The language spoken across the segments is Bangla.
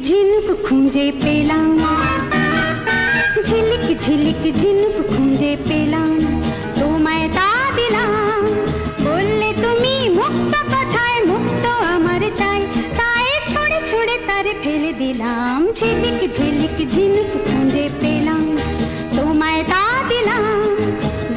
ঝিনুক খুঁজে পেলাম, ঝিলিক ঝিলিক ঝিনুক খুঁজে পেলাম, তোমায় তা দিলাম। বললে তুমি মুক্ত কথায় মুক্ত আমার চাই, তাই ছুঁড়ে ছুঁড়ে তারে ফেলে দিলাম। ঝিলিক ঝিলিক ঝিনুক খুঁজে পেলাম, তোমায় তা দিলাম।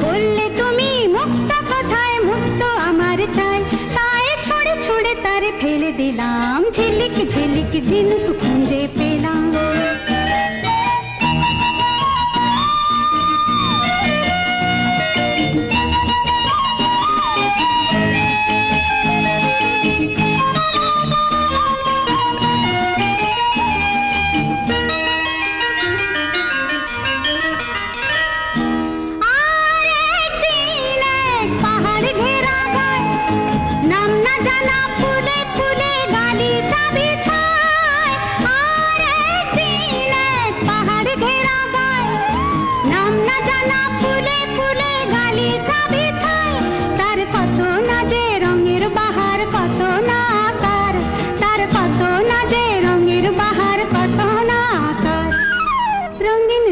বললে তুমি মুক্ত কথায় মুক্ত আমার চাই, তাই ছুঁড়ে ছুঁড়ে তারে ফেলে দিলাম। ঝিলিক ঝিলিক ঝিনুক খুঁজে পেলাম।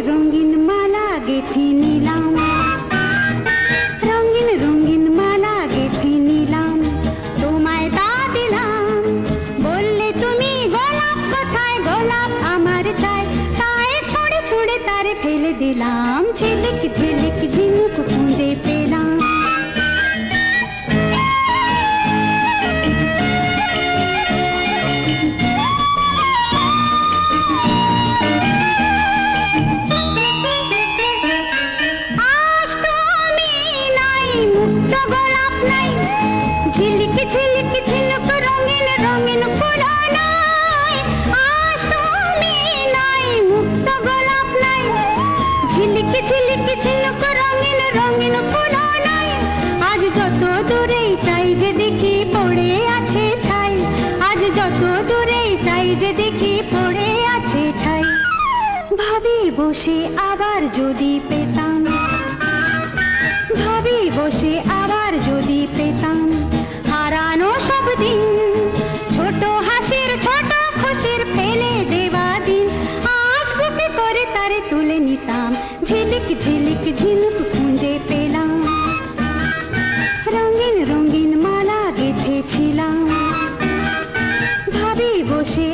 রঙিন মালা গেঁথে নিলাম, রঙিন রঙিন মালা গেঁথে নিলাম, তোমায় তা দিলাম। বললে তুমি গোলাপ কোথায় গোলাপ আমার চাই, তাই ছুঁড়ে ছুঁড়ে তারে ফেলে দিলাম। ঝিলিক ঝিলিক ঝিনুক খুঁজে পেলাম। ঝিলিক ঝিলিক ঝিনুক রঙিন রঙিন ফুল নাই, আজ তুমি নাই মুক্ত গোলাপ নাই। ঝিলিক ঝিলিক ঝিনুক রঙিন রঙিন ফুল নাই, আজ যত দূরেই চাই যে দেখি পড়ে আছে ছাই, আজ যত দূরেই চাই যে দেখি পড়ে আছে ছাই। ভাবি বসে আবার যদি পেতাম, ভাবি বসে আবার যদি পেতাম হারানো সব দিন, ছোট হাসির ছোট খুশির ফেলে দেওয়া দিন, আজ বুকে করে তারে তুলে নিতাম। ঝিলিক ঝিলিক ঝিনুক খুঁজে পেলাম, রঙিন রঙিন মালা গেঁথেছিলাম। ভাবি বসে